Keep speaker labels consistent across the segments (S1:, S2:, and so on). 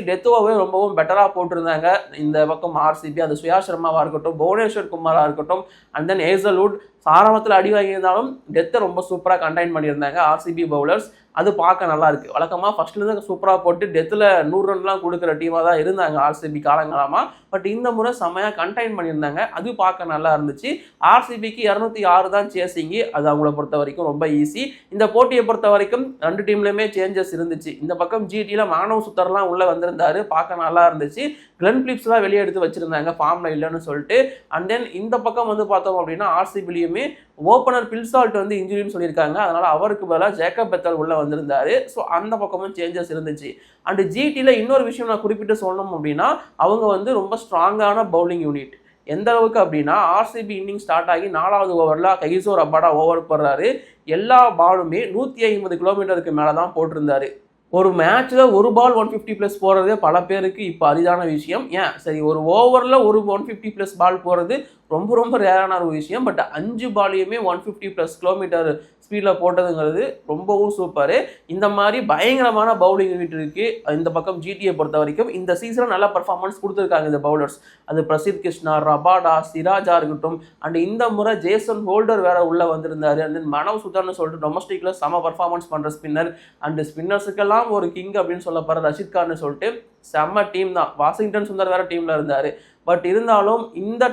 S1: Death ஓவரே ரொம்பவும் பெட்டராக போட்டிருந்தாங்க இந்த பக்கம் ஆர்சிபி. அது சுயா சர்மாவாக இருக்கட்டும், புவனேஸ்வர் குமாராக இருக்கட்டும், அண்ட் தென் ஹேசல்வுட் ஆரம்பத்தில் அடி வாங்கியிருந்தாலும் டெத்தை ரொம்ப சூப்பராக கண்டெயின் பண்ணியிருந்தாங்க ஆர்சிபி பவுலர்ஸ். அது பார்க்க நல்லா இருக்கு. வழக்கமாக ஃபர்ஸ்ட்லேருந்து சூப்பராக போட்டு டெத்தில் 100 ரன்லாம் கொடுக்குற டீமாக தான் இருந்தாங்க ஆர்சிபி காலங்காலமாக. பட் இந்த முறை செம்மையாக கண்டெயின் பண்ணியிருந்தாங்க. அது பார்க்க நல்லா இருந்துச்சு. ஆர்சிபிக்கு 206 தான் சேசிங்கு. அது அவங்கள பொறுத்த வரைக்கும் ரொம்ப ஈஸி. இந்த போட்டியை பொறுத்த வரைக்கும் 2 டீம்லையுமே சேஞ்சஸ் இருந்துச்சு. இந்த பக்கம் ஜிடியில் மானவ் சுத்தர்லாம் உள்ளே வந்திருந்தாரு, பார்க்க நல்லா இருந்துச்சு. கிளென் பிலிப்ஸ்லாம் வெளியே எடுத்து வச்சிருந்தாங்க ஃபார்மில் இல்லைன்னு சொல்லிட்டு. அண்ட் தென் இந்த பக்கம் வந்து பார்த்தோம் அப்படின்னா ஆர்சிபிலையுமே ஓப்பனர் பில்சால்ட் வந்து இன்ஜுரின்னு சொல்லியிருக்காங்க. அதனால அவருக்கு பதிலாக ஜேக்கப் பெத்தல் உள்ள வந்திருந்தாரு. ஸோ அந்த பக்கமும் சேஞ்சஸ் இருந்துச்சு. அண்ட் ஜிடியில் இன்னொரு விஷயம் நான் குறிப்பிட்டு சொல்லணும் அப்படின்னா, அவங்க வந்து ரொம்ப ஸ்ட்ராங்கான பவுலிங் யூனிட். எந்த அளவுக்கு அப்படின்னா ஆர்சிபி இன்னிங் ஸ்டார்ட் ஆகி 4வது ஓவரில் கைசோ ரபாடா ஓவர் போடுறாரு. எல்லா பாலுமே 150 கிலோமீட்டருக்கு மேலே தான் போட்டிருந்தாரு. ஒரு மேட்ச்சில் ஒரு பால் 150+ போகிறதே பல பேருக்கு இப்போ அரிதான விஷயம். ஏன் சரி, ஒரு ஓவரில் ஒரு 150+ பால் போகிறது ரொம்ப ரொம்ப ரேரான ஒரு விஷயம். பட் 5 பாலையுமே 150+ கிலோமீட்டர் ஸ்பீடில் போட்டதுங்கிறது ரொம்பவும் சூப்பரு. இந்த மாதிரி பயங்கரமான பவுலிங் யூனிட் இருக்குது இந்த பக்கம் ஜிடியை பொறுத்த வரைக்கும். இந்த சீசனில் நல்ல பர்ஃபார்மன்ஸ் கொடுத்துருக்காங்க இந்த பவுலர்ஸ். அது பிரசித் கிருஷ்ணா, ரபாடா, சிராஜா இருக்கட்டும். அண்ட் இந்த முறை ஜேசன் ஹோல்டர் வேற உள்ளே வந்திருந்தாரு. அண்ட் தென் மனவ் சுதர்னு சொல்லிட்டு டொமஸ்டிக்கில் செம பர்ஃபார்மன்ஸ் பண்ணுற ஸ்பின்னர். அண்ட் ஸ்பின்னர்ஸுக்கெல்லாம் ஒரு கிங் அப்படின்னு சொல்லப்படுற ரஷித் கான்னு சொல்லிட்டு செம்ம டீம் தான். வாஷிங்டன் சுந்தர் வேற டீமில் இருந்தார். பட் இருந்தாலும் இந்த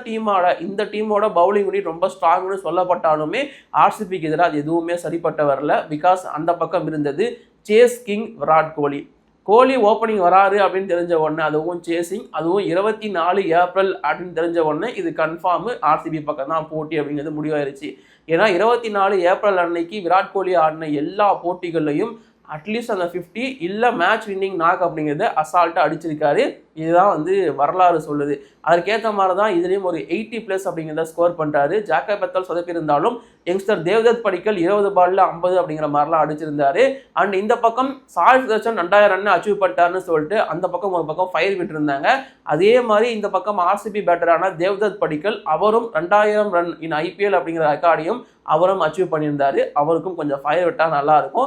S1: டீமோட பவுலிங் யூனிட் ரொம்ப ஸ்ட்ராங்னு சொல்லப்பட்டாலுமே ஆர்சிபிக்கு எதிராக அது எதுவுமே சரிப்பட்ட வரல. பிகாஸ் அந்த பக்கம் இருந்தது சேஸ் கிங் விராட் கோலி. கோலி ஓப்பனிங் வராரு அப்படின்னு தெரிஞ்ச உடனே, அதுவும் சேசிங், அதுவும் 24 ஏப்ரல் அப்படின்னு தெரிஞ்ச உடனே இது கன்ஃபார்மு ஆர்சிபி பக்கம் தான் போட்டி அப்படிங்கிறது முடிவாயிருச்சு. ஏன்னா 24 ஏப்ரல் அன்னைக்கு விராட் கோலி ஆடின எல்லா போட்டிகள்லையும் அட்லீஸ்ட் அந்த 50 இல்லை மேட்ச் வின்னிங் நாக் அப்படிங்கிறத அசால்ட்டாக அடிச்சிருக்காரு. இதுதான் வந்து வரலாறு சொல்லுது. அதற்கேற்ற மாதிரி தான் இதுலேயும் ஒரு 80+ அப்படிங்கிறத ஸ்கோர் பண்ணுறாரு. ஜேக்கப் பெத்தல் சொதப்பியிருந்தாலும் யங்ஸ்டர் தேவ்தத் படிக்கல் 20 பாலில் 50 அப்படிங்கிற மாதிரிலாம் அடிச்சிருந்தாரு. அண்ட் இந்த பக்கம் சாய் சுதர்ஷன் 2000 ரன் அச்சீவ் பண்ணிட்டாருன்னு சொல்லிட்டு அந்த பக்கம் ஒரு பக்கம் ஃபயர் விட்டுருந்தாங்க. அதே மாதிரி இந்த பக்கம் ஆர்சிபி பேட்டரான தேவ்தத் படிக்கல் அவரும் 2000 ரன் இன் ஐபிஎல் அப்படிங்கிற ரெக்கார்டையும் அவரும் அச்சீவ் பண்ணியிருந்தாரு. அவருக்கும் கொஞ்சம் ஃபயர் விட்டால் நல்லா இருக்கும்.